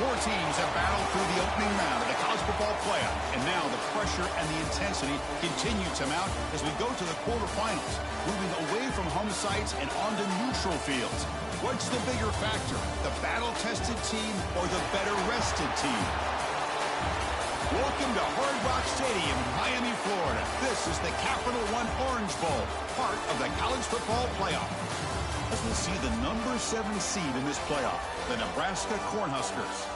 Four teams have battled through the opening round of the college football playoff, and now the pressure and the intensity continue to mount as we go to the quarterfinals, moving away from home sites and onto neutral fields. What's the bigger factor, the battle-tested team or the better-rested team? Welcome to Hard Rock Stadium in Miami, Florida. This is the Capital One Orange Bowl, part of the college football playoff. As we see the number 7 seed in this playoff, the Nebraska Cornhuskers,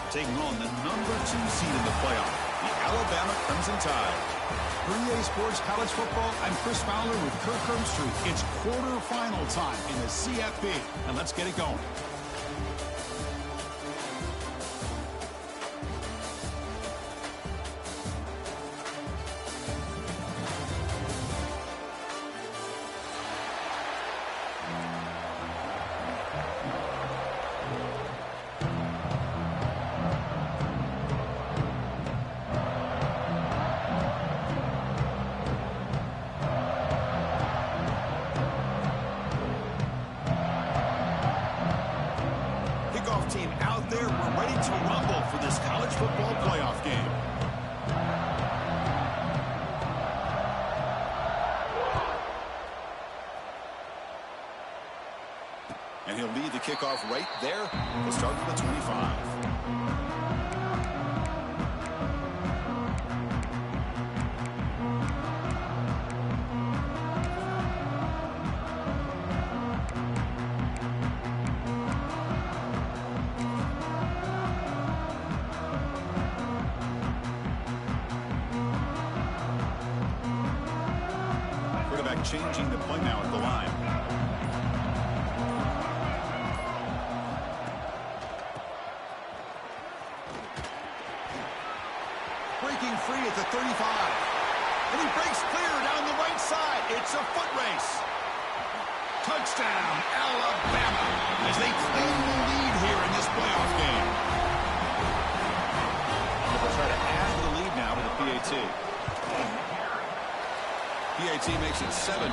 taking on the number 2 seed in the playoff, the Alabama Crimson Tide. For EA Sports College Football, I'm Chris Fowler with Kirk Herbstreit. It's quarterfinal time in the CFP, and let's get it going. Team out there, we're ready to rumble for this college football playoff game. And he'll lead the kickoff right there. We'll start with the 25. Changing the play now at the line. Breaking free at the 35. And he breaks clear down the right side. It's a foot race. Touchdown, Alabama, as they claim the lead here in this playoff game. They'll try to add to the lead now with the PAT. PAT makes it 7-0.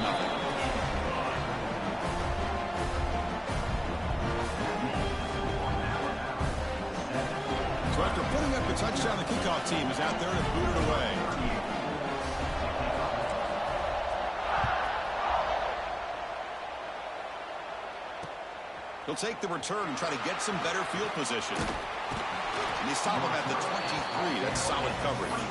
So after putting up the touchdown, the kickoff team is out there to boot it away. He'll take the return and try to get some better field position. And they stop him at the 23. That's solid coverage.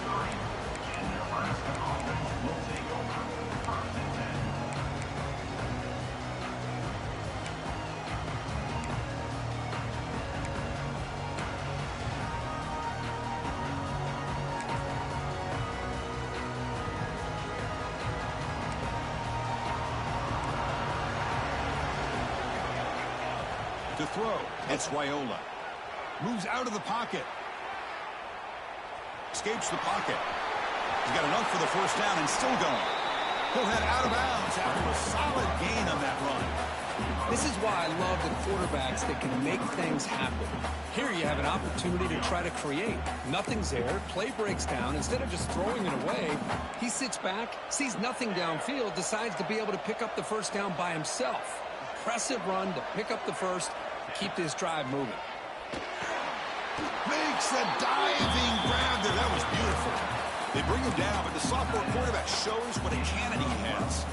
To throw, it's Raiola. Moves out of the pocket. Escapes the pocket. He's got enough for the first down and still going. He'll head out of bounds after a solid gain on that run. This is why I love the quarterbacks that can make things happen. Here you have an opportunity to try to create. Nothing's there. Play breaks down. Instead of just throwing it away, he sits back, sees nothing downfield, decides to be able to pick up the first down by himself. Impressive run to pick up the first, to keep this drive moving. Makes a diving grab there. That was beautiful. They bring him down, but the sophomore quarterback shows what a cannon he has.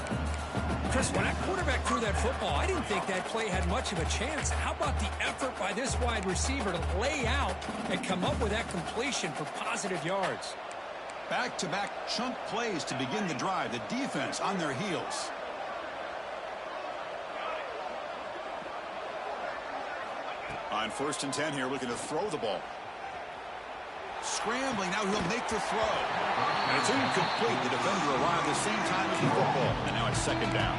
Chris, when that quarterback threw that football, I didn't think that play had much of a chance. How about the effort by this wide receiver to lay out and come up with that completion for positive yards? Back-to-back chunk plays to begin the drive. The defense on their heels. On 1st and 10 here, looking to throw the ball. Scrambling, now he'll make the throw. And it's incomplete. The defender arrived the same time as the football. And now it's 2nd down.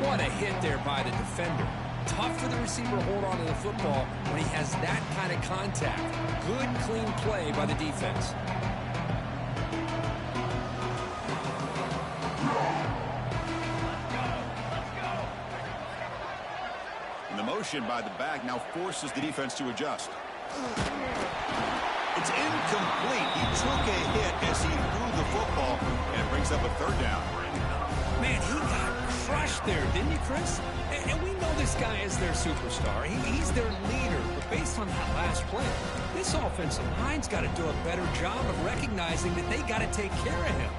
What a hit there by the defender. Tough for the receiver to hold on to the football when he has that kind of contact. Good, clean play by the defense. And the motion by the back now forces the defense to adjust. It's incomplete. He took a hit as he threw the football, and it brings up a 3rd down. Man, he got crushed there, didn't he, Chris? And we know this guy is their superstar. He's their leader. But based on that last play, this offensive line's got to do a better job of recognizing that they got to take care of him.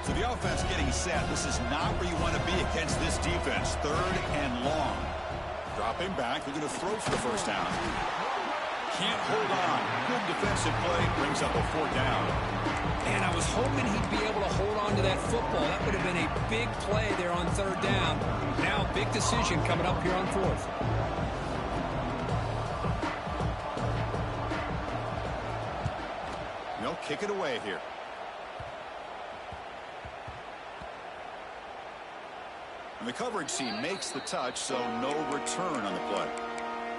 So the offense getting set. This is not where you want to be against this defense. 3rd and long. Dropping back. They're going to throw for the first down. Can't hold on. Good defensive play. Brings up a 4th down. And I was hoping he'd be able to hold on to that football. That would have been a big play there on 3rd down. Now, big decision coming up here on 4th. They'll kick it away here. And the coverage team makes the touch, so no return on the play.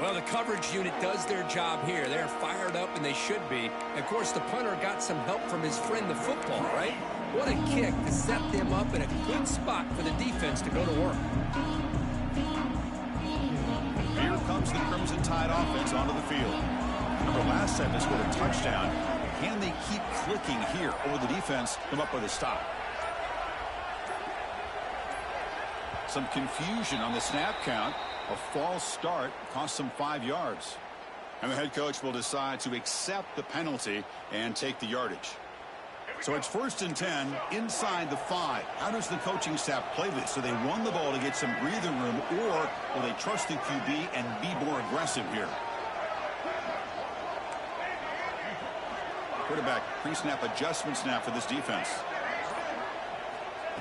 Well, the coverage unit does their job here. They're fired up, and they should be. Of course, the punter got some help from his friend, the football, right? What a kick to set them up in a good spot for the defense to go to work. Here comes the Crimson Tide offense onto the field. Remember, last time they scored a touchdown. Can they keep clicking here, or will the defense come up with a stop? Some confusion on the snap count. A false start cost them 5 yards. And the head coach will decide to accept the penalty and take the yardage. So it's 1st and 10 inside the 5. How does the coaching staff play this? So they run the ball to get some breathing room, or will they trust the QB and be more aggressive here? Quarterback pre-snap adjustment snap for this defense.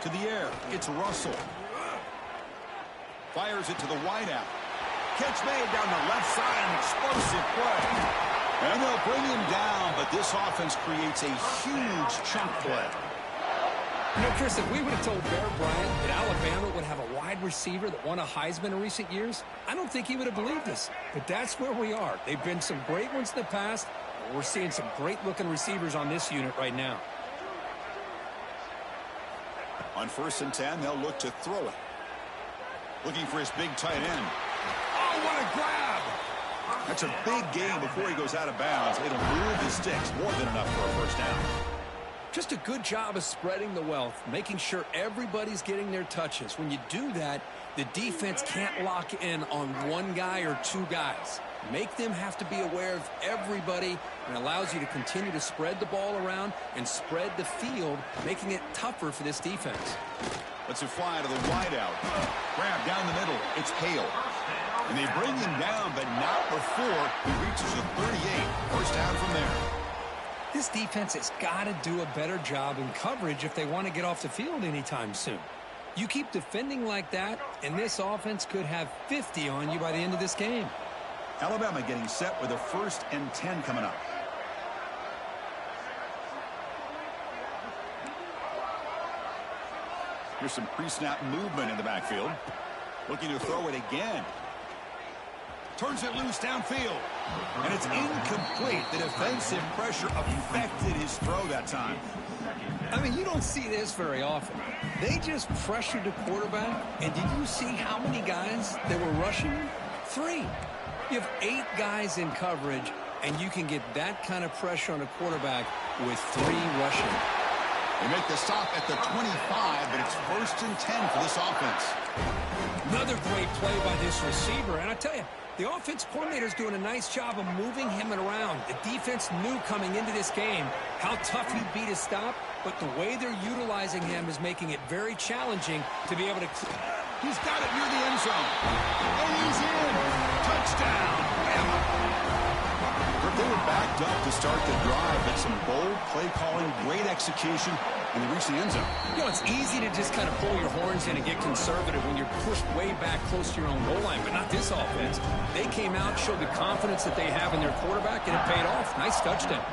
To the air. It's Russell. Fires it to the wideout. Catch made down the left side. An explosive play. And they'll bring him down, but this offense creates a huge chunk play. You know, Chris, if we would have told Bear Bryant that Alabama would have a wide receiver that won a Heisman in recent years, I don't think he would have believed us. But that's where we are. They've been some great ones in the past, and we're seeing some great-looking receivers on this unit right now. On 1st and 10, they'll look to throw it. Looking for his big tight end. Oh, what a grab! That's a big gain before he goes out of bounds. It'll move the sticks, more than enough for a 1st down. Just a good job of spreading the wealth, making sure everybody's getting their touches. When you do that, the defense can't lock in on one guy or 2 guys. Make them have to be aware of everybody, and allows you to continue to spread the ball around and spread the field, making it tougher for this defense. Let's it fly to the wideout. Grab down the middle. It's Hale. And they bring him down, but not before he reaches the 38. 1st down from there. This defense has got to do a better job in coverage if they want to get off the field anytime soon. You keep defending like that, and this offense could have 50 on you by the end of this game. Alabama getting set with a 1st and 10 coming up. Here's some pre-snap movement in the backfield. Looking to throw it again. Turns it loose downfield. And it's incomplete. The defensive pressure affected his throw that time. I mean, you don't see this very often. They just pressured the quarterback, and did you see how many guys they were rushing? 3. You have 8 guys in coverage, and you can get that kind of pressure on a quarterback with 3 rushing. They make the stop at the 25, but it's 1st and 10 for this offense. Another great play by this receiver, and I tell you, the offense coordinator is doing a nice job of moving him around. The defense knew coming into this game how tough he'd be to stop, but the way they're utilizing him is making it very challenging to be able to... He's got it near the end zone. And he's in. Touchdown. They were backed up to start the drive, but some bold play calling, great execution, and they reached the end zone. You know, it's easy to just kind of pull your horns in and get conservative when you're pushed way back close to your own goal line, but not this offense. They came out, showed the confidence that they have in their quarterback, and it paid off. Nice touchdown.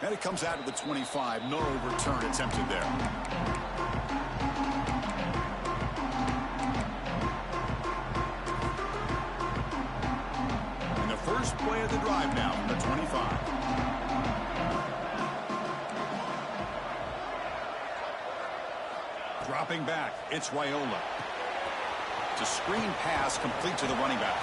And it comes out of the 25. No return attempted there. First play of the drive now from the 25. Dropping back, it's Raiola. It's a screen pass complete to the running back.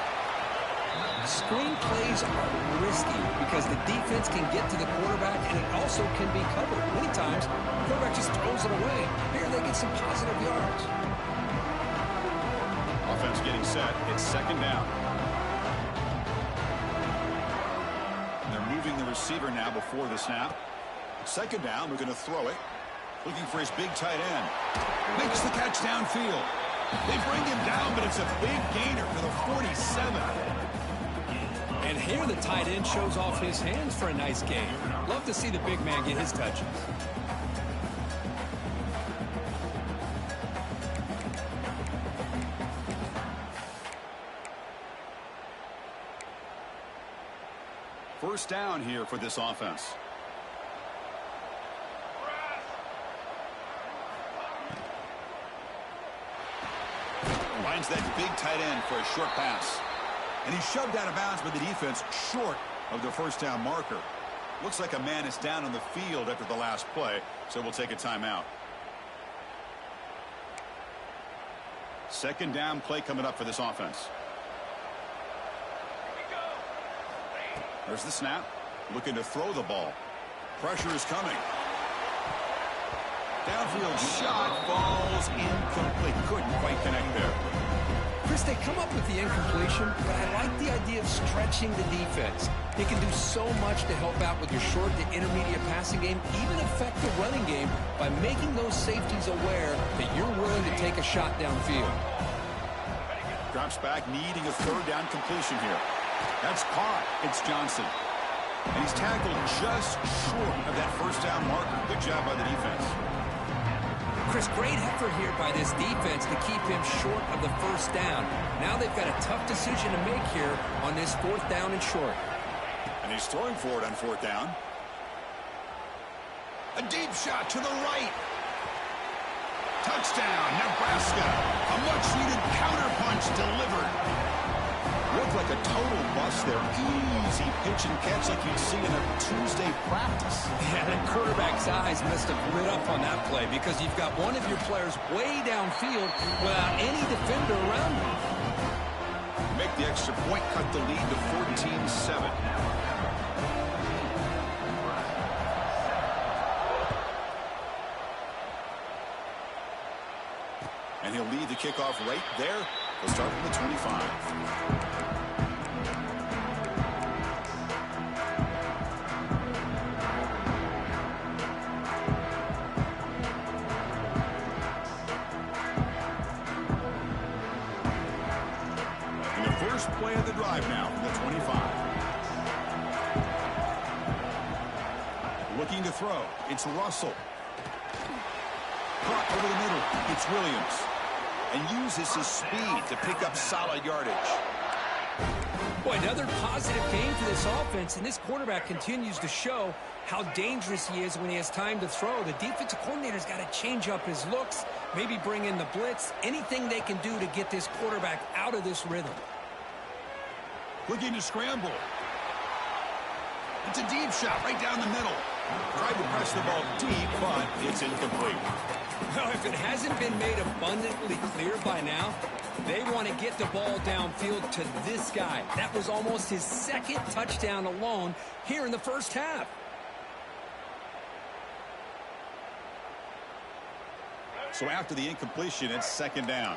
Screen plays are risky because the defense can get to the quarterback, and it also can be covered. Many times, the quarterback just throws it away. Here they get some positive yards. offense getting set. It's second down. And they're moving the receiver now before the snap. Second down, we're going to throw it. Looking for his big tight end. Makes the catch downfield. They bring him down, but it's a big gainer for the 47. And here the tight end shows off his hands for a nice game. Love to see the big man get his touches. First down here for this offense. Finds that big tight end for a short pass. And he's shoved out of bounds by the defense short of the first down marker. Looks like a man is down on the field after the last play, so we'll take a timeout. Second down play coming up for this offense. There's the snap. Looking to throw the ball. Pressure is coming. Downfield shot falls incomplete. Couldn't quite connect there. Chris, they come up with the incompletion, but I like the idea of stretching the defense. They can do so much to help out with your short to intermediate passing game, even affect the running game by making those safeties aware that you're willing to take a shot downfield. Drops back, needing a third down completion here. That's caught. It's Johnson. And he's tackled just short of that first down marker. Good job by the defense. Chris, great effort here by this defense to keep him short of the first down. Now they've got a tough decision to make here on this fourth down and short. And he's throwing for it on fourth down. A deep shot to the right. Touchdown, Nebraska. A much-needed counterpunch delivered. Looked like a total bust there. Easy pitch and catch like you'd see in a Tuesday practice. Yeah, that quarterback's eyes must have lit up on that play because you've got one of your players way downfield without any defender around him. Make the extra point, cut the lead to 14-7. And he'll lead the kickoff right there. He'll start from the 25. Play of the drive now from the 25. Looking to throw. It's Russell. Caught over the middle. It's Williams. And uses his speed to pick up solid yardage. Boy, another positive game for this offense, and this quarterback continues to show how dangerous he is when he has time to throw. The defensive coordinator's got to change up his looks, maybe bring in the blitz, anything they can do to get this quarterback out of this rhythm. Looking to scramble. It's a deep shot right down the middle. Tried to press the ball deep, but it's incomplete. Well, if it hasn't been made abundantly clear by now, they want to get the ball downfield to this guy. That was almost his second touchdown alone here in the first half. So after the incompletion, it's second down.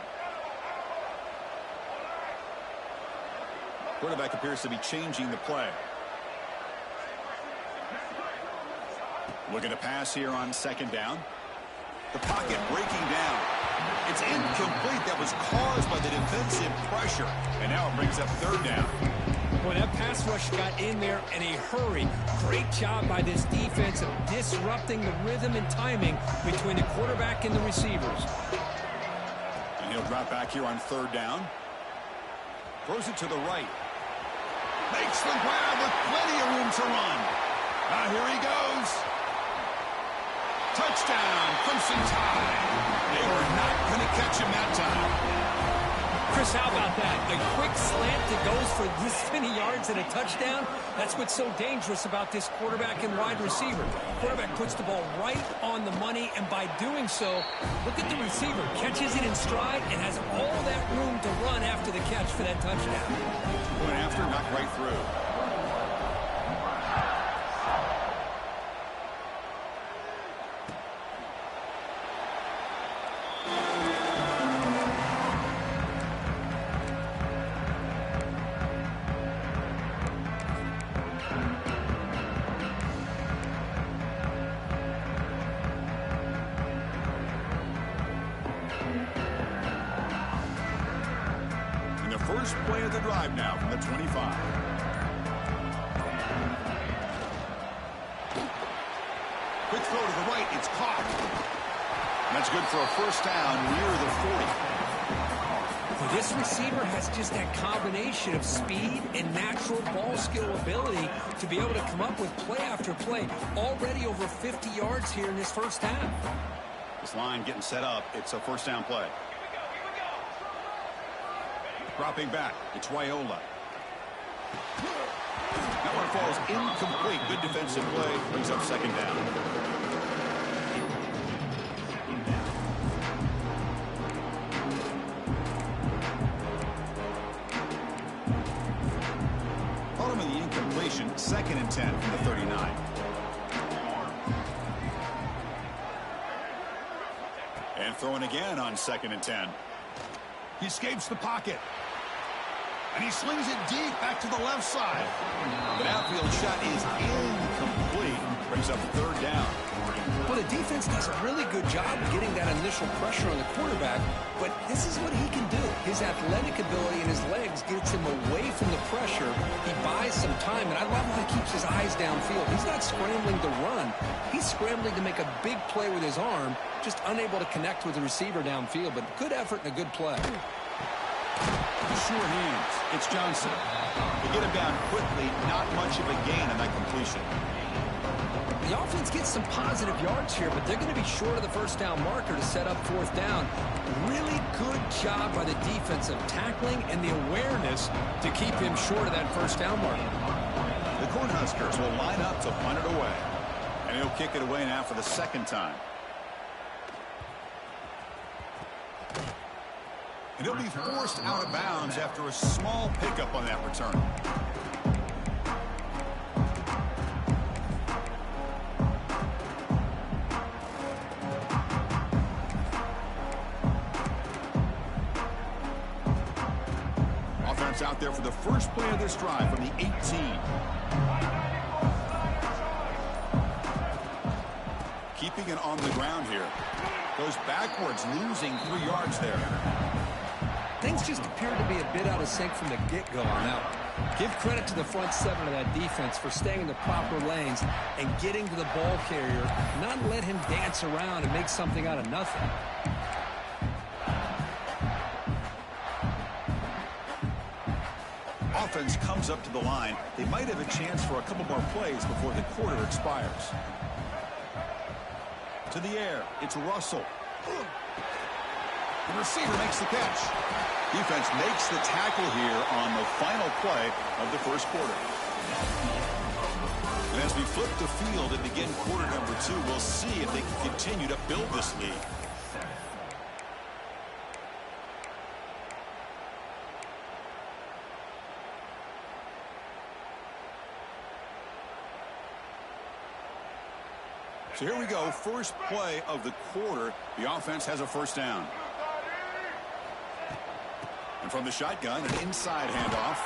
Quarterback appears to be changing the play. Looking to pass here on second down. The pocket breaking down. It's incomplete. That was caused by the defensive pressure. And now it brings up third down. Well, that pass rush got in there in a hurry. Great job by this defense of disrupting the rhythm and timing between the quarterback and the receivers. And he'll drop back here on third down. Throws it to the right. Makes the grab with plenty of room to run. Here he goes. Touchdown, Crimson Tide. They were not going to catch him that time. Chris, how about that? A quick slant that goes for this many yards and a touchdown. That's what's so dangerous about this quarterback and wide receiver. Quarterback puts the ball right on the money, and by doing so, look at the receiver. Catches it in stride and has all that room to run after the catch for that touchdown. Went after, knocked right through. the first play of the drive now from the 25. Quick throw to the right. It's caught. And that's good for a first down near the 40. Well, this receiver has just that combination of speed and natural ball skill ability to be able to come up with play after play. Already over 50 yards here in this first half. This line getting set up. It's a first down play. Dropping back. It's Raiola. That one falls incomplete. Good defensive play. Brings up second down. Following the incompletion, 2nd and 10 from the 39. And throwing again on 2nd and 10. He escapes the pocket. And he slings it deep back to the left side. The downfield shot is incomplete. Brings up 3rd down. Well, the defense does a really good job of getting that initial pressure on the quarterback, but this is what he can do. His athletic ability and his legs gets him away from the pressure. He buys some time, and I love how he keeps his eyes downfield. He's not scrambling to run. He's scrambling to make a big play with his arm, just unable to connect with the receiver downfield, but good effort and a good play. Sure hands. It's Johnson. They get him down quickly. Not much of a gain on that completion. The offense gets some positive yards here, but they're going to be short of the first down marker to set up 4th down. Really good job by the defense of tackling and the awareness to keep him short of that first down marker. The Cornhuskers will line up to punt it away. And he'll kick it away now for the 2nd time. And he'll be forced out of bounds after a small pickup on that return. Offense out there for the first play of this drive from the 18. Keeping it on the ground here. Goes backwards, losing 3 yards there. Things just appeared to be a bit out of sync from the get-go on that one. Give credit to the front 7 of that defense for staying in the proper lanes and getting to the ball carrier, not let him dance around and make something out of nothing. Offense comes up to the line. They might have a chance for a couple more plays before the quarter expires. To the air, it's Russell. The receiver makes the catch. Defense makes the tackle here on the final play of the first quarter. And as we flip the field and begin quarter number 2, we'll see if they can continue to build this lead. So here we go, first play of the quarter. The offense has a first down. And from the shotgun, an inside handoff.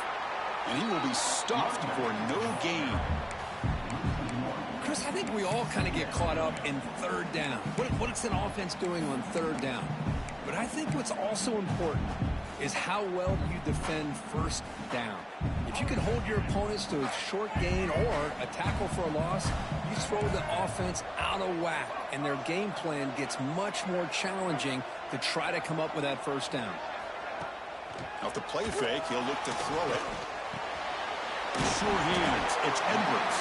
And he will be stuffed for no gain. Chris, I think we all kind of get caught up in 3rd down. What's an offense doing on 3rd down? But I think what's also important is how well you defend 1st down. If you can hold your opponents to a short gain or a tackle for a loss, you throw the offense out of whack, and their game plan gets much more challenging to try to come up with that first down. Off the play fake, he'll look to throw it. Sure hands. It's Edwards.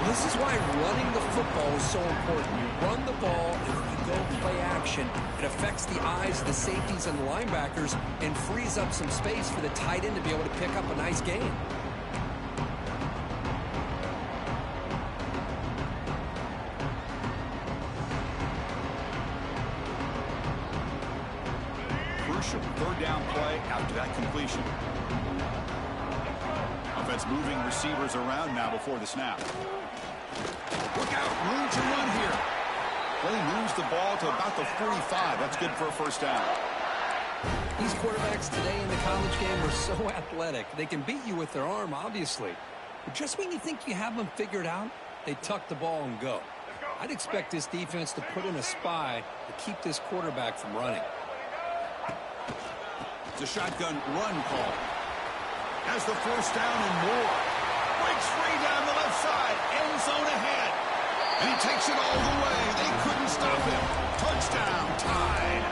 Well, this is why running the football is so important. You run the ball, and if you go play action, it affects the eyes of the safeties and the linebackers and frees up some space for the tight end to be able to pick up a nice gain. Crucial 3rd down play after that completion. Offense moving receivers around now before the snap. Look out, room to run here. Play moves the ball to about the 45. That's good for a first down. These quarterbacks today in the college game are so athletic. They can beat you with their arm, obviously. But just when you think you have them figured out, they tuck the ball and go. I'd expect this defense to put in a spy to keep this quarterback from running. It's a shotgun run call. Has the first down and more. Breaks free down the left side. End zone ahead. And he takes it all the way. They couldn't stop him. Touchdown, tied.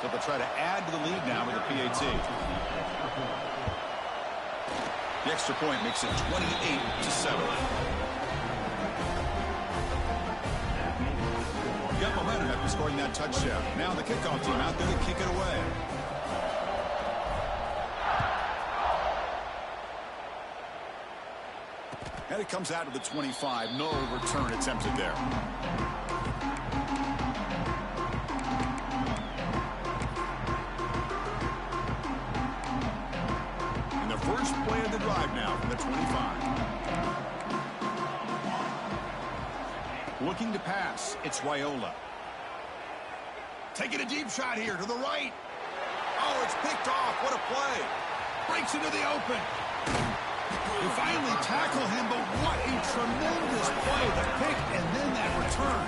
So they'll try to add to the lead now with a PAT. The extra point makes it 28-7. Got momentum after scoring that touchdown. Now the kickoff team out there to kick it away. And it comes out to the 25. No return attempted there. And the first play of the drive now from the 25. Looking to pass. It's Raiola. Taking a deep shot here to the right. Oh, it's picked off. What a play. Breaks into the open. They finally tackle him, but what a tremendous play. The pick and then that return.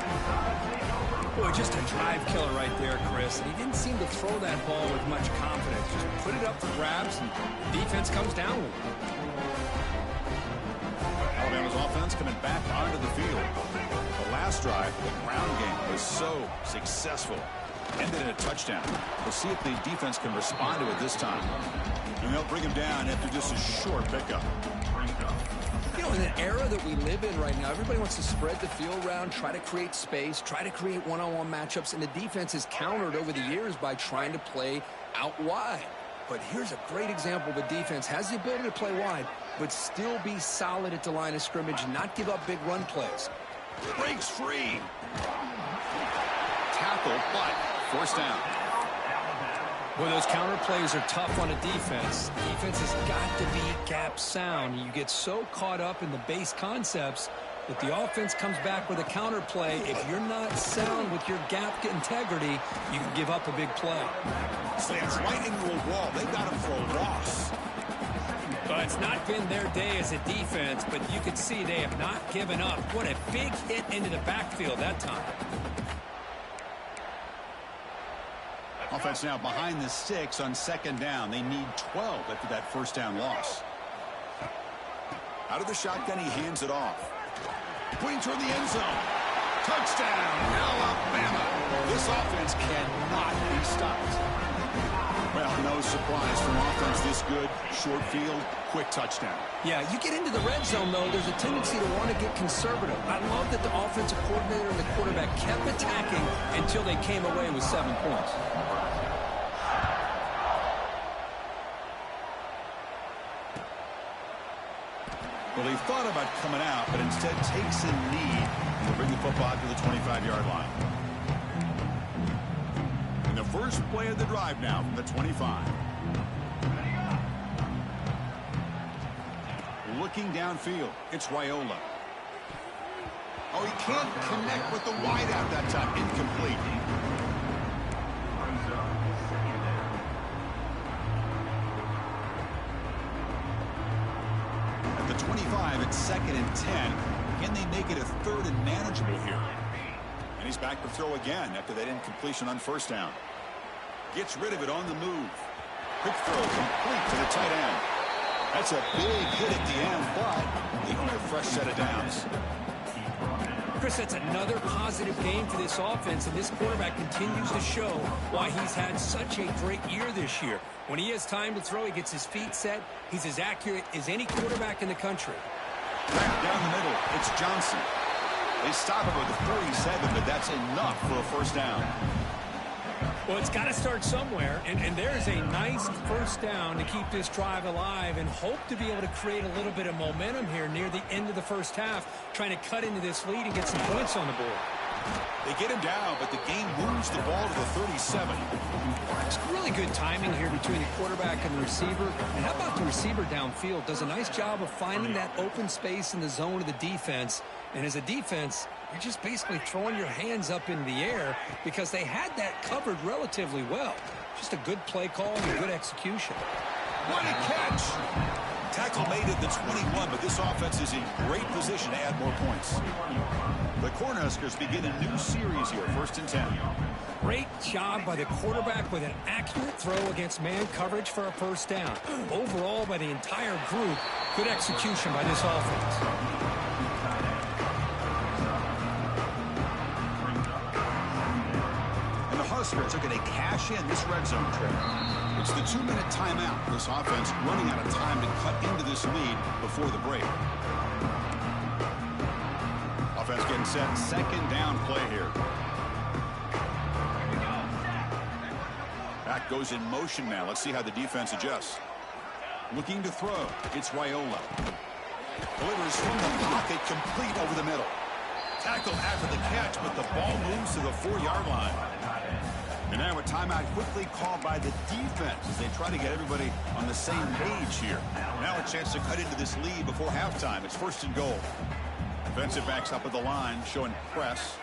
Boy, just a drive killer right there, Chris. And he didn't seem to throw that ball with much confidence. Just put it up for grabs, and the defense comes down with it. Alabama's offense coming back onto the field. The last drive, the ground game was so successful. Ended in a touchdown. We'll see if the defense can respond to it this time. And they'll bring him down after just a short pickup. You know, in an era that we live in right now, everybody wants to spread the field around, try to create space, try to create one-on-one matchups, and the defense has countered over the years by trying to play out wide. But here's a great example. The defense has the ability to play wide, but still be solid at the line of scrimmage and not give up big run plays. Breaks free. Tackle, but first down. Well, those counter plays are tough on a defense. Defense has got to be gap sound. You get so caught up in the base concepts that the offense comes back with a counter play. If you're not sound with your gap integrity, you can give up a big play. Slams right into a wall. They got him for a loss. Well, it's not been their day as a defense, but you can see they have not given up. What a big hit into the backfield that time. Offense now behind the sticks on second down. They need 12 after that first down loss. Out of the shotgun, he hands it off. Pointing toward the end zone. Touchdown, Alabama. This offense cannot be stopped. Well, no surprise from offense this good. Short field, quick touchdown. Yeah, you get into the red zone, though, there's a tendency to want to get conservative. I love that the offensive coordinator and the quarterback kept attacking until they came away with 7 points. Well, he thought about coming out, but instead takes a knee to bring the football to the 25-yard line. And the first play of the drive now from the 25. Looking downfield, it's Raiola. Oh, he can't connect with the wideout that time. Incomplete. At the 25, it's 2nd and 10. Can they make it a 3rd and manageable here? And he's back to throw again after that incompletion on first down. Gets rid of it on the move. Quick throw complete to the tight end. That's a big hit at the end, but they don't have a fresh set of downs. Chris, that's another positive game for this offense, and this quarterback continues to show why he's had such a great year this year. When he has time to throw, he gets his feet set. He's as accurate as any quarterback in the country. Back down the middle, it's Johnson. They stop him with the 47, but that's enough for a first down. Well, it's got to start somewhere, and there's a nice first down to keep this drive alive and hope to be able to create a little bit of momentum here near the end of the first half, trying to cut into this lead and get some points on the board. They get him down, but the game moves the ball to the 37. It's really good timing here between the quarterback and the receiver. And how about the receiver downfield? Does a nice job of finding that open space in the zone of the defense. And as a defense, you're just basically throwing your hands up in the air because they had that covered relatively well. Just a good play call and a good execution. What a catch! Tackle made at the 21, but this offense is in great position to add more points. The Cornhuskers begin a new series here, 1st and 10. Great job by the quarterback with an accurate throw against man coverage for a first down. Overall, by the entire group, good execution by this offense. And the Huskers are going to cash in this red zone trip. It's the 2-minute timeout. This offense running out of time to cut into this lead before the break. Offense getting set. 2nd down play here. Back goes in motion now. Let's see how the defense adjusts. Looking to throw. It's Raiola. Delivers from the pocket, complete over the middle. Tackle after the catch, but the ball moves to the 4-yard line. And now a timeout quickly called by the defense as they try to get everybody on the same page here. Now a chance to cut into this lead before halftime. It's 1st and goal. Defensive backs up at the line, showing press.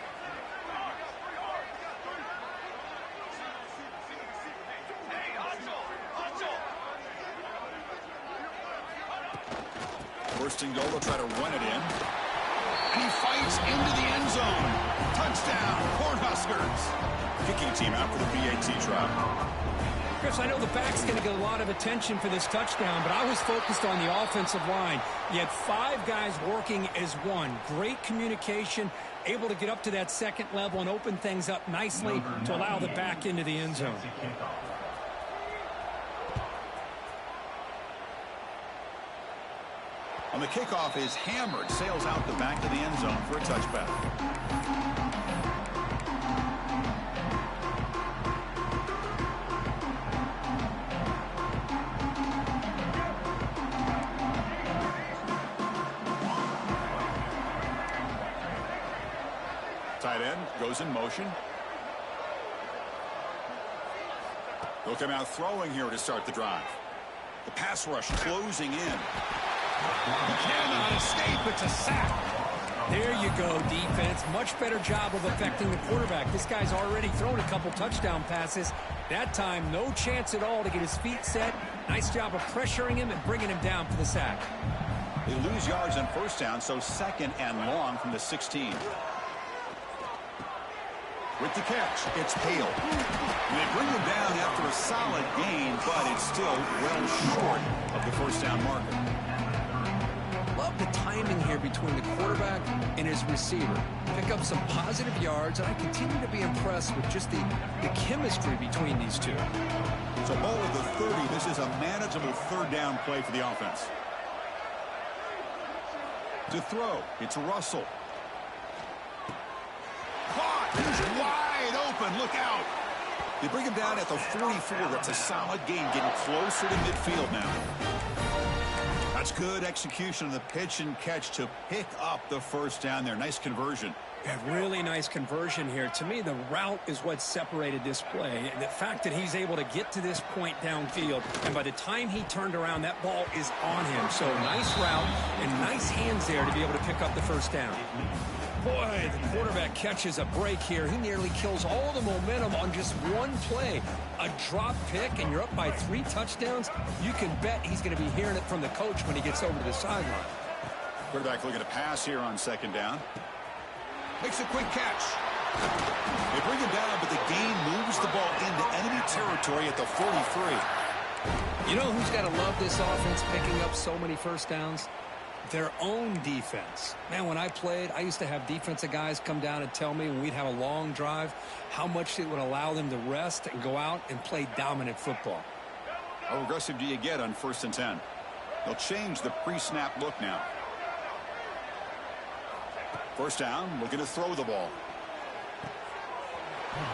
First and goal, they'll try to run it in. And he fights into the end zone. Touchdown, Cornhuskers. Kicking team out for the PAT try. Chris, I know the back's going to get a lot of attention for this touchdown, but I was focused on the offensive line. You had 5 guys working as one. Great communication, able to get up to that 2nd level and open things up nicely to allow the back into the end zone. On the kickoff is hammered, sails out the back of the end zone for a touchback. Tight end goes in motion. They'll come out throwing here to start the drive. The pass rush closing in. Cannot escape. It's a sack. There you go, defense. Much better job of affecting the quarterback. This guy's already thrown a couple touchdown passes. That time, no chance at all to get his feet set. Nice job of pressuring him and bringing him down for the sack. They lose yards on 1st down, so 2nd and long from the 16. With the catch, it's Hale. They bring him down after a solid gain, but it's still well short of the 1st down marker. Love the timing here between the quarterback and his receiver. Pick up some positive yards, and I continue to be impressed with just the chemistry between these two. So ball at the 30. This is a manageable 3rd down play for the offense. To throw, it's Russell. Caught! He's wide open. Look out. They bring him down at the 44. That's a solid gain, getting closer to midfield now. That's good execution of the pitch and catch to pick up the 1st down there. Nice conversion. Yeah, really nice conversion here. To me, the route is what separated this play. And the fact that he's able to get to this point downfield, and by the time he turned around, that ball is on him. So nice route and nice hands there to be able to pick up the 1st down. Boy, the quarterback catches a break here. He nearly kills all the momentum on just one play. A drop pick, and you're up by 3 touchdowns. You can bet he's going to be hearing it from the coach when he gets over to the sideline. Quarterback looking to pass here on 2nd down. Makes a quick catch. They bring him down, but the gain moves the ball into enemy territory at the 43. You know who's got to love this offense picking up so many 1st downs? Their own defense. Man, when I played, I used to have defensive guys come down and tell me when we'd have a long drive how much it would allow them to rest and go out and play dominant football. How aggressive do you get on 1st and 10? They'll change the pre-snap look now. 1st down, looking to throw the ball.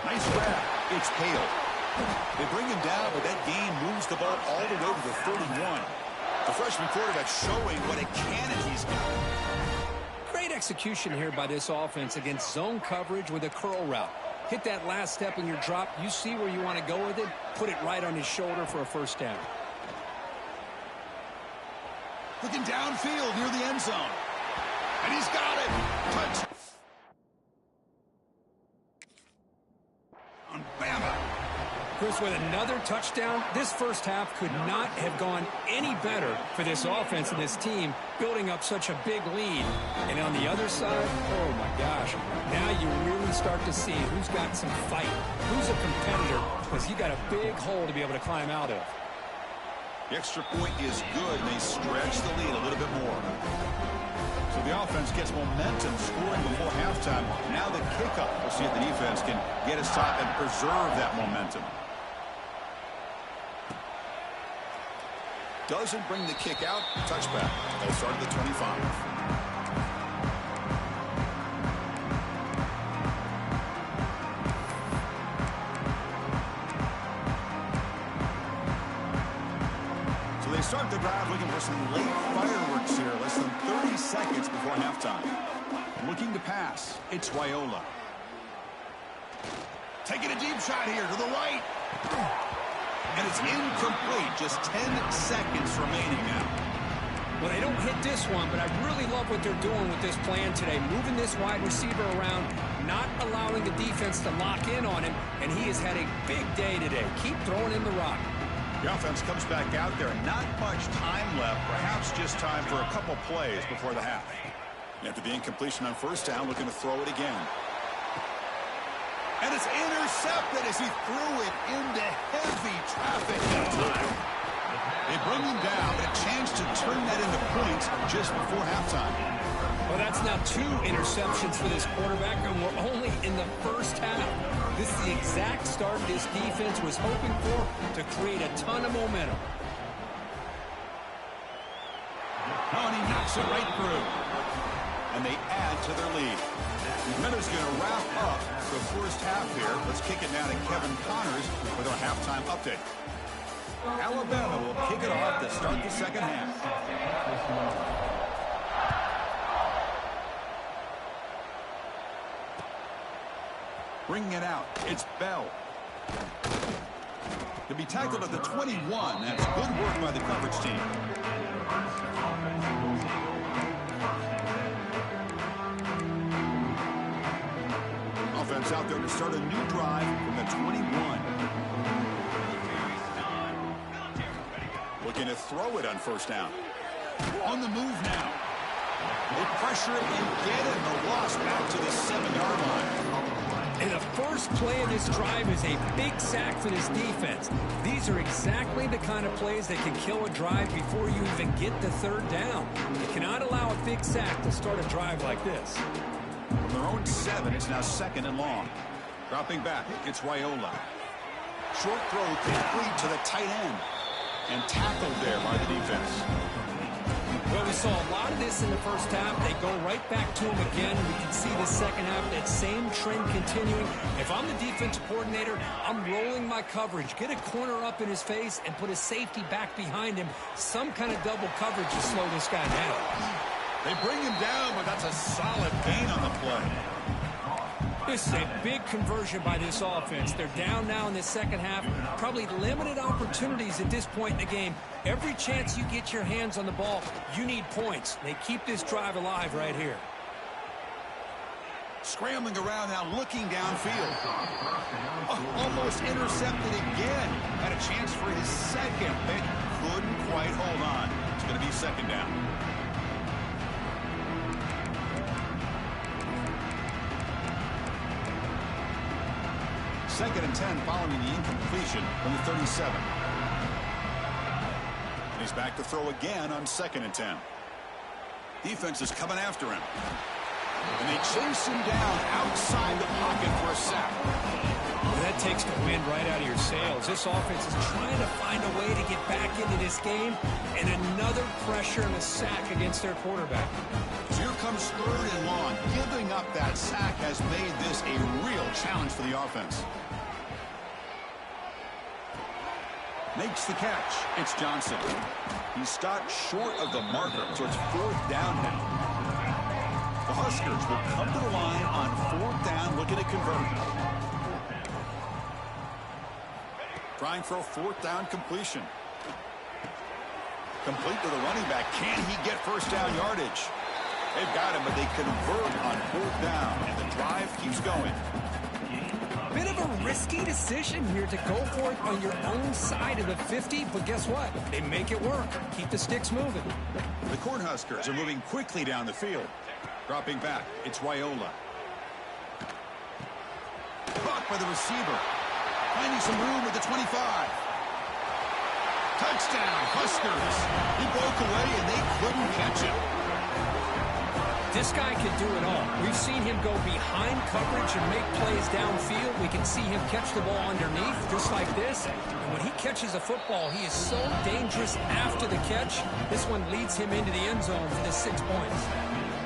Nice grab. It's Hale. They bring him down, but that gain moves the ball all the way to the 31. The freshman quarterback showing what a cannon he's got. Great execution here by this offense against zone coverage with a curl route. Hit that last step in your drop. You see where you want to go with it. Put it right on his shoulder for a 1st down. Looking downfield near the end zone. And he's got it. Touch. On Bama. Chris, with another touchdown, this first half could not have gone any better for this offense and this team, building up such a big lead. And on the other side, oh my gosh, now you really start to see who's got some fight, who's a competitor, because you got a big hole to be able to climb out of. The extra point is good, and they stretch the lead a little bit more. So the offense gets momentum, scoring before halftime. Now the kickoff. We'll see if the defense can get a stop and preserve that momentum. Doesn't bring the kick out. Touchback. They'll start at the 25. So they start the drive looking for some late fireworks here. Less than 30 seconds before halftime. Looking to pass. It's Raiola. Taking a deep shot here to the right. And it's incomplete. Just 10 seconds remaining now. Well, they don't hit this one, but I really love what they're doing with this plan today. Moving this wide receiver around, not allowing the defense to lock in on him, and he has had a big day today. Keep throwing in the rock. The offense comes back out there. Not much time left. Perhaps just time for a couple plays before the half. After the incompletion on first down, looking to throw it again. And it's intercepted as he threw it into heavy traffic that time. They bring him down, but a chance to turn that into points just before halftime. Well, that's now 2 interceptions for this quarterback, and we're only in the first half. This is the exact start this defense was hoping for to create a ton of momentum. Oh, and he knocks it right through. And they add to their lead. Minutes going to wrap up the first half here. Let's kick it now to Kevin Connors with our halftime update. Alabama will kick it off to start the second half. Bringing it out, it's Bell. To be tackled at the 21. That's good work by the coverage team. Offense out there to start a new drive from the 21. Looking to throw it on first down. On the move now. They pressure it and get it. The loss back to the 7-yard line. And the first play of this drive is a big sack for this defense. These are exactly the kind of plays that can kill a drive before you even get the third down. You cannot allow a big sack to start a drive like this. From their own 7, it's now 2nd and long. Dropping back, it's Raiola. Short throw complete to the tight end. And tackled there by the defense. Well, we saw a lot of this in the first half. They go right back to him again. We can see the second half, that same trend continuing. If I'm the defensive coordinator, I'm rolling my coverage. Get a corner up in his face and put a safety back behind him. Some kind of double coverage to slow this guy down. They bring him down, but that's a solid gain on the play. This is a big conversion by this offense. They're down now in the second half. Probably limited opportunities at this point in the game. Every chance you get your hands on the ball, you need points. They keep this drive alive right here. Scrambling around now, looking downfield. Almost intercepted again. Had a chance for his second, but couldn't quite hold on. It's going to be second down. Second and 10 following the incompletion from the 37. And he's back to throw again on 2nd and 10. Defense is coming after him. And they chase him down outside the pocket for a sack. Well, that takes the wind right out of your sails. This offense is trying to find a way to get back into this game. And another pressure and a sack against their quarterback. So here comes 3rd and long. Giving up that sack has made this a real challenge for the offense. Makes the catch. It's Johnson. He's stopped short of the marker, so it's 4th down now. The Huskers will come to the line on 4th down, looking to convert. Trying for a 4th down completion. Complete to the running back. Can he get first down yardage? They've got him, but they convert on 4th down, and the drive keeps going. Bit of a risky decision here to go for it on your own side of the 50, but guess what? They make it work. Keep the sticks moving. The Cornhuskers are moving quickly down the field. Dropping back, it's Raiola. Caught by the receiver. Finding some room at the 25. Touchdown, Huskers. He broke away and they couldn't catch him. This guy can do it all. We've seen him go behind coverage and make plays downfield. We can see him catch the ball underneath, just like this. And when he catches a football, he is so dangerous after the catch. This one leads him into the end zone for the 6 points.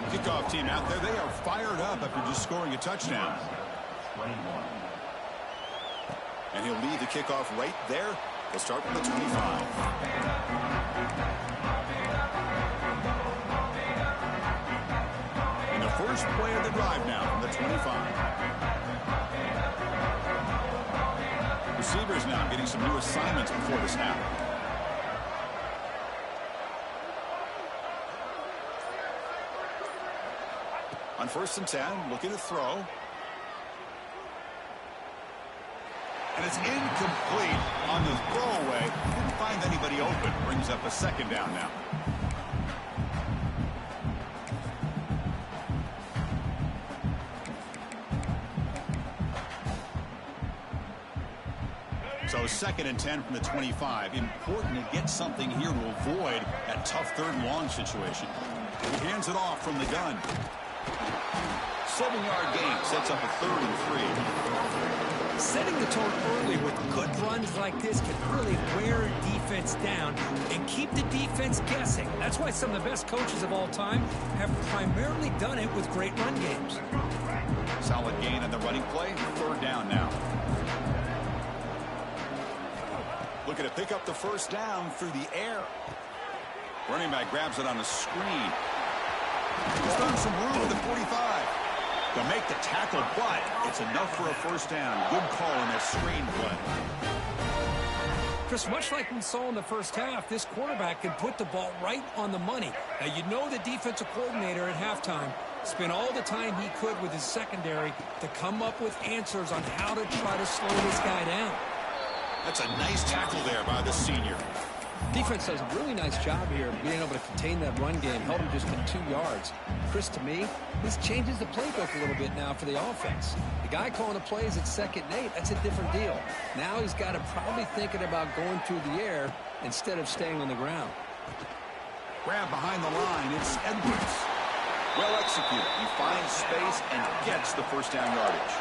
Kickoff team out there, they are fired up after just scoring a touchdown. And he'll lead the kickoff right there. They'll start from the 25. And the first play of the drive now from the 25. Receivers now getting some new assignments before the snap. On 1st and 10, looking to throw. And it's incomplete on the throwaway. Didn't find anybody open. Brings up a 2nd down now. So 2nd and 10 from the 25. Important to get something here to avoid that tough 3rd and long situation. He hands it off from the gun. 7-yard gain sets up a 3rd and 3. Setting the tone early with good runs like this can really wear a defense down and keep the defense guessing. That's why some of the best coaches of all time have primarily done it with great run games. Solid gain on the running play. 3rd down now. Looking to pick up the 1st down through the air. Running back grabs it on a screen. He's done some room at the 45. To make the tackle, but it's enough for a 1st down. Good call in that screen play. Chris, much like we saw in the first half, this quarterback can put the ball right on the money. Now, you know the defensive coordinator at halftime spent all the time he could with his secondary to come up with answers on how to try to slow this guy down. That's a nice tackle there by the senior. Defense does a really nice job here of being able to contain that run game, held him just at 2 yards. Chris, to me, this changes the playbook a little bit now for the offense. The guy calling the plays at 2nd and 8, that's a different deal. Now he's got to probably thinking about going through the air instead of staying on the ground. Grab behind the line, it's Edwards. Well executed. He finds space and gets the 1st down yardage.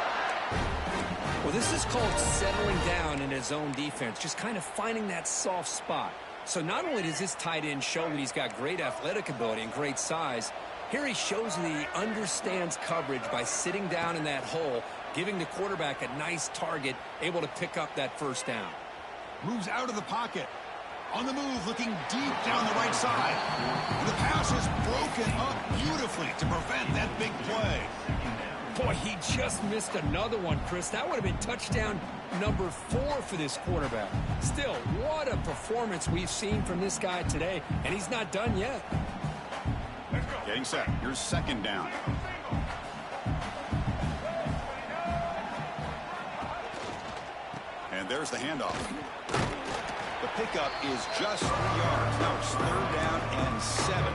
Well, this is called settling down in his own defense, just kind of finding that soft spot. So not only does this tight end show that he's got great athletic ability and great size, here he shows that he understands coverage by sitting down in that hole, giving the quarterback a nice target, able to pick up that 1st down. Moves out of the pocket. On the move, looking deep down the right side. And the pass is broken up beautifully to prevent that big play. Boy, he just missed another one, Chris. That would have been touchdown number 4 for this quarterback. Still, what a performance we've seen from this guy today, and he's not done yet. Getting set. Here's 2nd down. And there's the handoff. The pickup is just 3 yards. Now it's 3rd down and 7.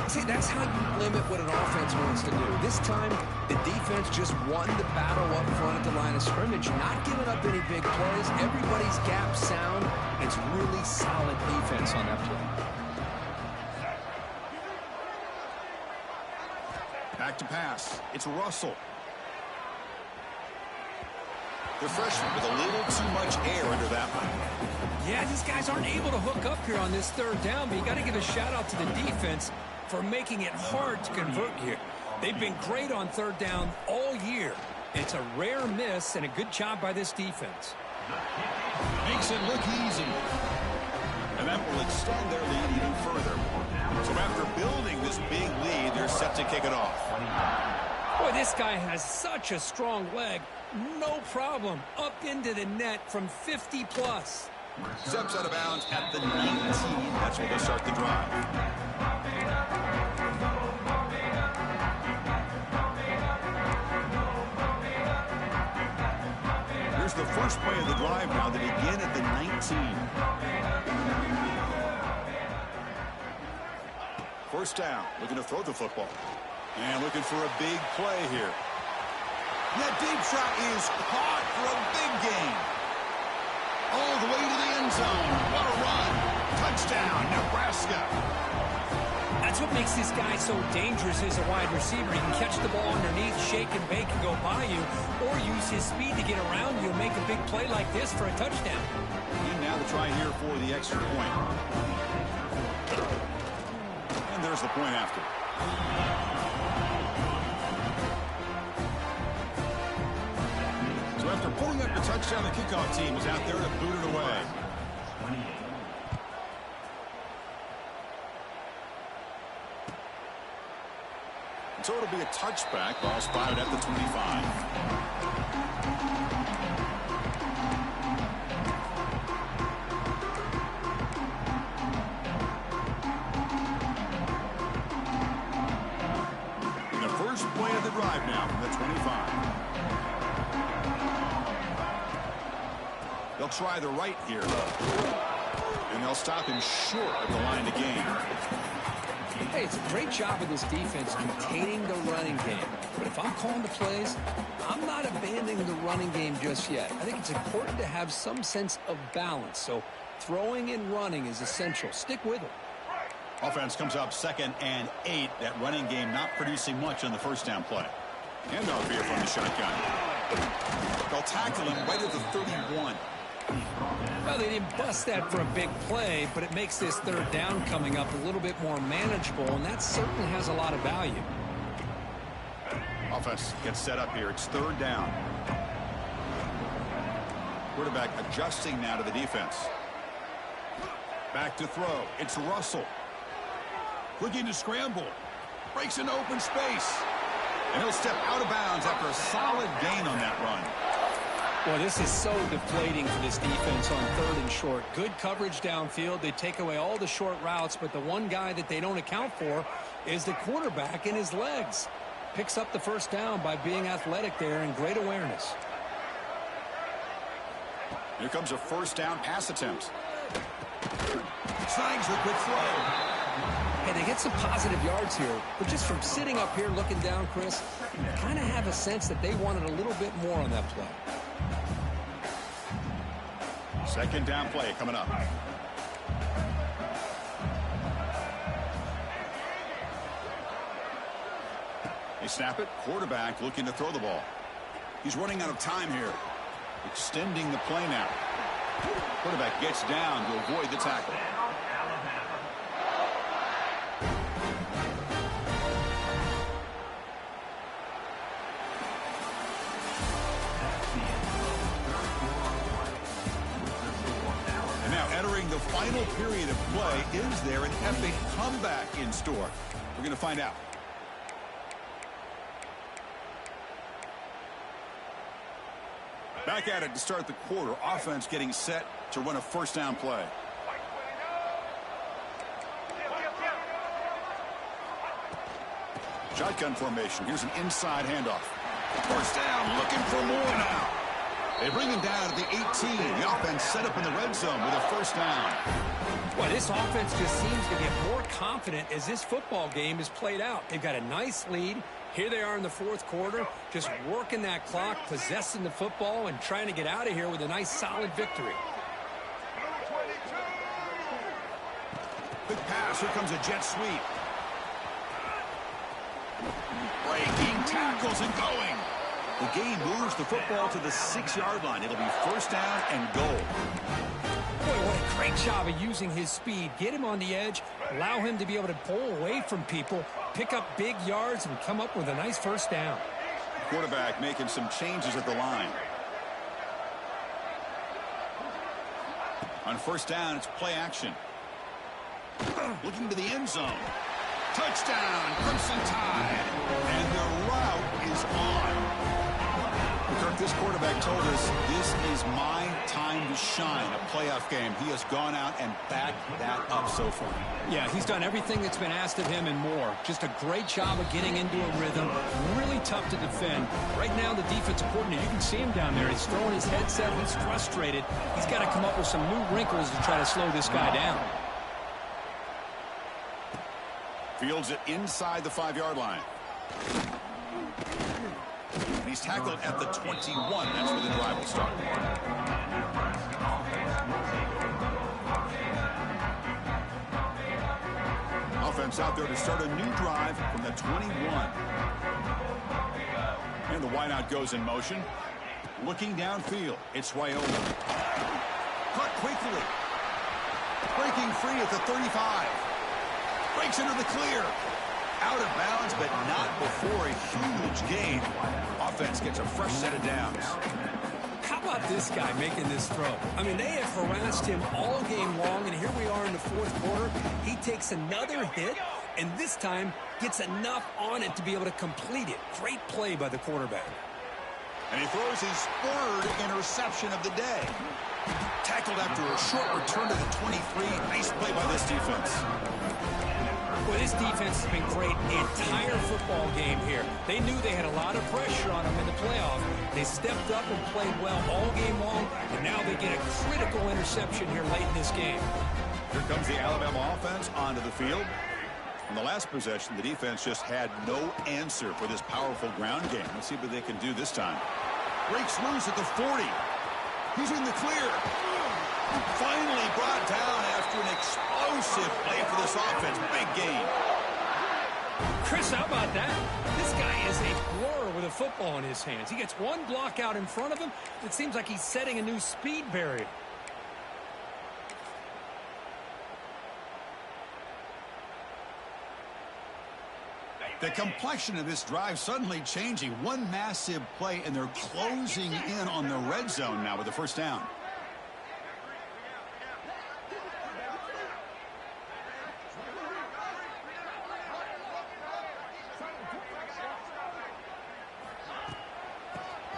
See, that's how you limit what an offense wants to do. This time, the defense just won the battle up front at the line of scrimmage, not giving up any big plays. Everybody's gap sound. It's really solid defense on that play. Back to pass. It's Russell. The freshman with a little too much air under that one. Yeah, these guys aren't able to hook up here on this 3rd down, but you got to give a shout-out to the defense for making it hard to convert here. They've been great on 3rd down all year. It's a rare miss and a good job by this defense. Makes it look easy. And that will extend their lead even further. So after building this big lead, they're set to kick it off. Boy, this guy has such a strong leg. No problem. Up into the net from 50+. Steps out of bounds at the 19. That's where they'll start the drive. the first play of the drive now. They begin at the 19. First down, looking to throw the football. And looking for a big play here. That deep shot is caught for a big gain. All the way to the end zone. What a run. Touchdown, Nebraska. That's what makes this guy so dangerous as a wide receiver. He can catch the ball underneath, shake and bake and go by you, or use his speed to get around you and make a big play like this for a touchdown. And now the try here for the extra point. And there's the point after. So after pulling up the touchdown, the kickoff team is out there to boot it away. So it'll be a touchback. Ball spotted at the 25. The first play of the drive now from the 25. They'll try the right here. And they'll stop him short of the line to gain. Hey, it's a great job of this defense containing the running game. But if I'm calling the plays, I'm not abandoning the running game just yet. I think it's important to have some sense of balance. So throwing and running is essential. Stick with it. Offense comes up 2nd and 8. That running game not producing much on the first down play. Handoff here from the shotgun. They'll tackle him right at the 31. Well, they didn't bust that for a big play, but it makes this third down coming up a little bit more manageable, and that certainly has a lot of value. Offense gets set up here. It's third down. Quarterback adjusting now to the defense. Back to throw. It's Russell. Looking to scramble. Breaks into open space. And he'll step out of bounds after a solid gain on that run. Well, this is so deflating for this defense on 3rd and short. Good coverage downfield. They take away all the short routes, but the one guy that they don't account for is the quarterback and his legs. Picks up the first down by being athletic there and great awareness. Here comes a first down pass attempt. Trying the quick throw. Hey, they get some positive yards here, but just from sitting up here looking down, Chris, I kind of have a sense that they wanted a little bit more on that play. Second down play coming up. They snap it. Quarterback looking to throw the ball. He's running out of time here. Extending the play now. Quarterback gets down to avoid the tackle. The final period of play. Is there an epic comeback in store? We're going to find out. Back at it to start the quarter. Offense getting set to run a first down play. Shotgun formation. Here's an inside handoff. First down, looking for more now. They bring him down at the 18. The offense set up in the red zone with a first down. Well, this offense just seems to get more confident as this football game is played out. They've got a nice lead. Here they are in the 4th quarter, just working that clock, possessing the football, and trying to get out of here with a nice, solid victory. Big pass. Here comes a jet sweep. Breaking tackles and going. The game moves the football to the 6-yard line. It'll be first down and goal. Boy, what a great job of using his speed. Get him on the edge, allow him to be able to pull away from people, pick up big yards, and come up with a nice first down. Quarterback making some changes at the line. On first down, it's play action. Looking to the end zone. Touchdown, Crimson Tide. And the route is on. Kirk, this quarterback told us this This is my time to shine, a playoff game. He has gone out and backed that up so far. Yeah, he's done everything that's been asked of him and more. Just a great job of getting into a rhythm. Really tough to defend. Right now, the defensive coordinator, you can see him down there. He's throwing his headset. He's frustrated. He's got to come up with some new wrinkles to try to slow this guy down. Fields it inside the 5-yard line. And he's tackled at the 21. That's where the drive will start. Offense out there to start a new drive from the 21. And the wideout goes in motion. Looking downfield, it's Raiola. Caught quickly. Breaking free at the 35. Breaks into the clear. Out of bounds, but not before a huge gain. Offense gets a fresh set of downs. How about this guy making this throw? I mean, they have harassed him all game long, and here we are in the fourth quarter. He takes another hit, and this time gets enough on it to be able to complete it. Great play by the quarterback. And he throws his third interception of the day. Tackled after a short return to the 23. Nice play by this defense. Well, this defense has been great the entire football game here. They knew they had a lot of pressure on them in the playoff. They stepped up and played well all game long, and now they get a critical interception here late in this game. Here comes the Alabama offense onto the field. On the last possession, the defense just had no answer for this powerful ground game. Let's see what they can do this time. Breaks loose at the 40. He's in the clear. Finally brought down after an explosive play for this offense. Big gain. Chris, how about that? This guy is a blur with a football in his hands. He gets one block out in front of him. It seems like he's setting a new speed barrier. The complexion of this drive suddenly changing. One massive play, and they're closing in on the red zone now with the first down.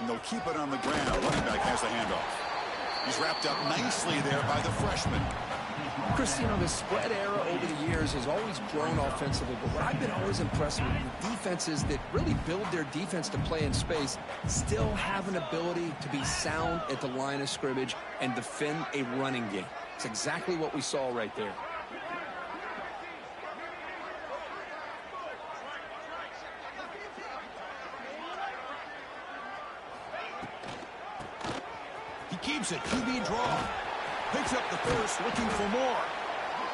And they'll keep it on the ground. Running back has the handoff. He's wrapped up nicely there by the freshman. Chris, you know, the spread era over the years has always grown offensively, but what I've been always impressed with the defenses that really build their defense to play in space still have an ability to be sound at the line of scrimmage and defend a running game. It's exactly what we saw right there. He keeps it. QB draw. Picks up the first, looking for more.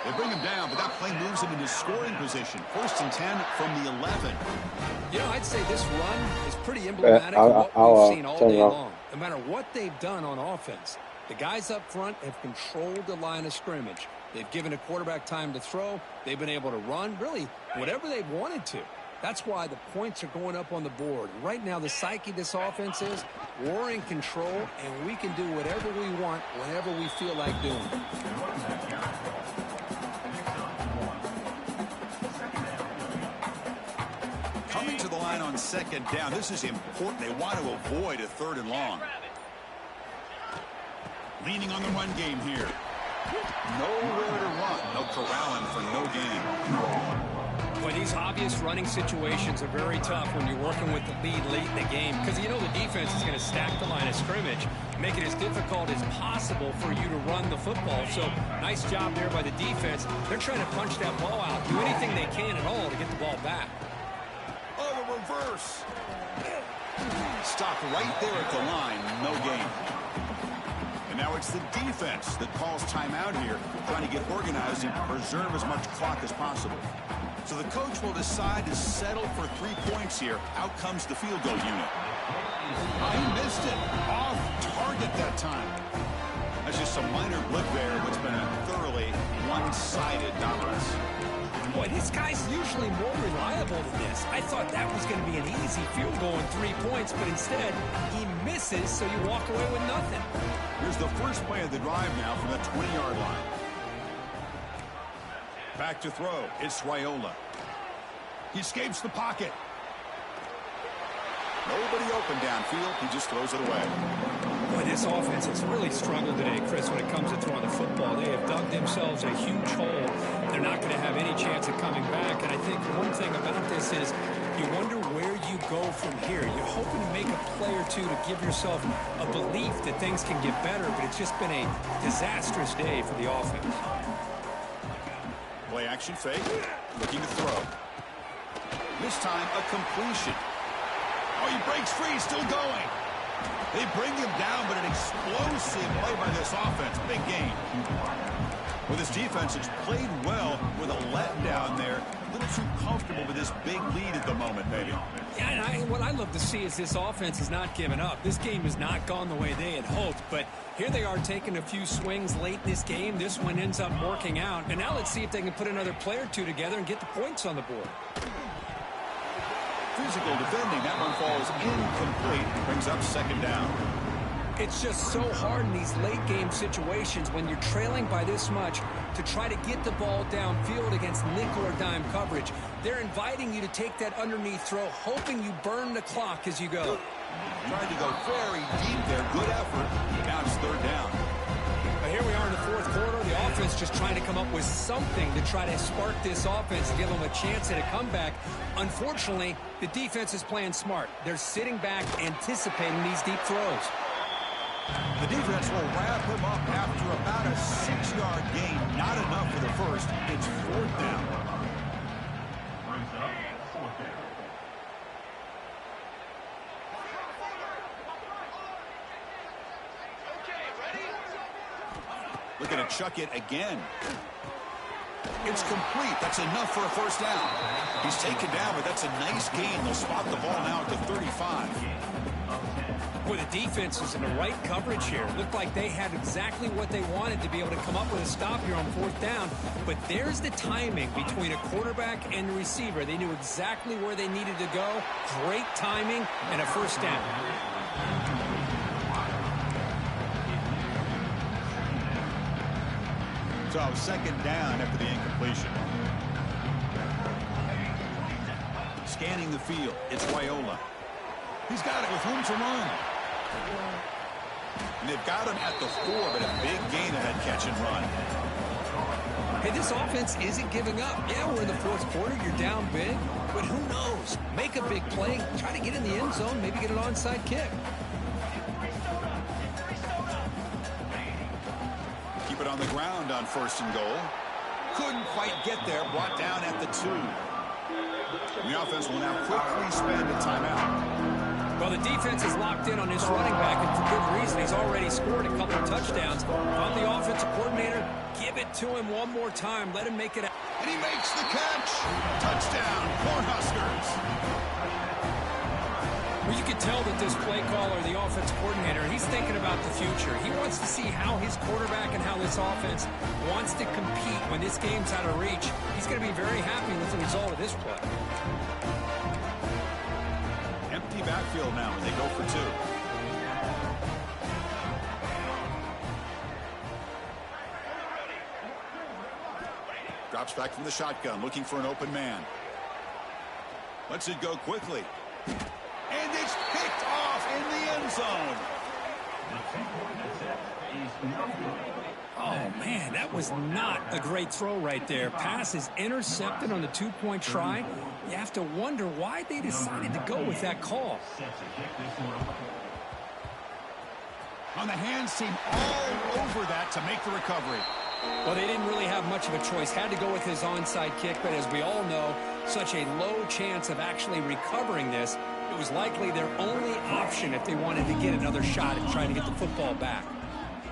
They bring him down, but that play moves him into scoring position. 1st and 10 from the 11. You know, I'd say this run is pretty emblematic of what we've seen all day long. No matter what they've done on offense, the guys up front have controlled the line of scrimmage. They've given a quarterback time to throw. They've been able to run, really, whatever they wanted to. That's why the points are going up on the board. Right now, the psyche of this offense is we're in control, and we can do whatever we want whenever we feel like doing it. Coming to the line on 2nd down. This is important. They want to avoid a 3rd and long. Leaning on the run game here. Nowhere to run. No corralling for no gain. Boy, these obvious running situations are very tough when you're working with the lead late in the game because you know the defense is going to stack the line of scrimmage, make it as difficult as possible for you to run the football. So nice job there by the defense. They're trying to punch that ball out, do anything they can at all to get the ball back. Oh, the reverse. Stopped right there at the line. No gain. And now it's the defense that calls timeout here, trying to get organized and preserve as much clock as possible. So the coach will decide to settle for 3 points here. Out comes the field goal unit. He missed it. Off target that time. That's just some minor blip there. What's been a thoroughly one-sided dominance. Boy, this guy's usually more reliable than this. I thought that was going to be an easy field goal in 3 points, but instead he misses, so you walk away with nothing. Here's the first play of the drive now from the 20-yard line. Back to throw. It's Raiola. He escapes the pocket. Nobody open downfield. He just throws it away. Boy, this offense has really struggled today, Chris, when it comes to throwing the football. They have dug themselves a huge hole. They're not going to have any chance of coming back. And I think one thing about this is you wonder where you go from here. You're hoping to make a play or two to give yourself a belief that things can get better, but it's just been a disastrous day for the offense. Play action fake, looking to throw. This time a completion. Oh, he breaks free, still going. They bring him down, but an explosive play by this offense. Big gain. Well, this defense has played well with a letdown there. A little too comfortable with this big lead at the moment, maybe. Yeah, and what I love to see is this offense has not given up. This game has not gone the way they had hoped, but here they are taking a few swings late in this game. This one ends up working out, and now let's see if they can put another play or two together and get the points on the board. Physical defending. That one falls incomplete. Brings up second down. It's just so hard in these late game situations when you're trailing by this much to try to get the ball downfield against nickel or dime coverage. They're inviting you to take that underneath throw, hoping you burn the clock as you go. Tried to go very deep there. Good effort. Now it's third down. But here we are in the fourth quarter. The offense just trying to come up with something to try to spark this offense and give them a chance at a comeback. Unfortunately, the defense is playing smart. They're sitting back, anticipating these deep throws. The defense will wrap him up after about a 6-yard gain. Not enough for the first. It's fourth down. Looking to chuck it again. It's complete. That's enough for a first down. He's taken down, but that's a nice gain. They'll spot the ball now at the 35. Boy, the defense was in the right coverage here. Looked like they had exactly what they wanted to be able to come up with a stop here on fourth down. But there's the timing between a quarterback and the receiver. They knew exactly where they needed to go. Great timing and a first down. So second down after the incompletion. Scanning the field. It's Raiola. He's got it with room to run. And they've got him at the 4, but a big gain of that catch and run. Hey, this offense isn't giving up. Yeah, we're in the fourth quarter. You're down big. But who knows? Make a big play. Try to get in the end zone. Maybe get an onside kick. Keep it on the ground on first and goal. Couldn't quite get there. Brought down at the 2. The offense will now quickly spend a timeout. Well, the defense is locked in on this running back, and for good reason. He's already scored a couple of touchdowns. On the offensive coordinator, give it to him one more time. Let him make it. And he makes the catch. Touchdown, Cornhuskers. Well, you can tell that this play caller, the offensive coordinator, he's thinking about the future. He wants to see how his quarterback and how this offense wants to compete when this game's out of reach. He's going to be very happy with the result of this play. Empty backfield now, and they go for 2. Drops back from the shotgun, looking for an open man. Lets it go quickly. And it's picked off in the end zone. Oh, man, that was not a great throw right there. Pass is intercepted on the 2-point try. You have to wonder why they decided to go with that call. On the hands team all over that to make the recovery. Well, they didn't really have much of a choice. Had to go with his onside kick, but as we all know, such a low chance of actually recovering this. It was likely their only option if they wanted to get another shot at trying to get the football back.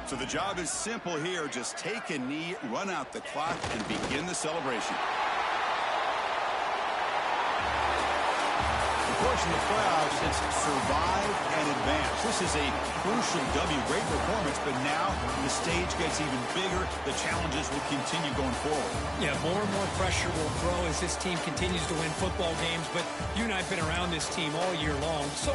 So the job is simple here. Just take a knee, run out the clock, and begin the celebration. Of course, in the playoffs, it's survive and advance. This is a crucial W. Great performance, but now the stage gets even bigger. The challenges will continue going forward. Yeah, more and more pressure will grow as this team continues to win football games, but you and I have been around this team all year long. So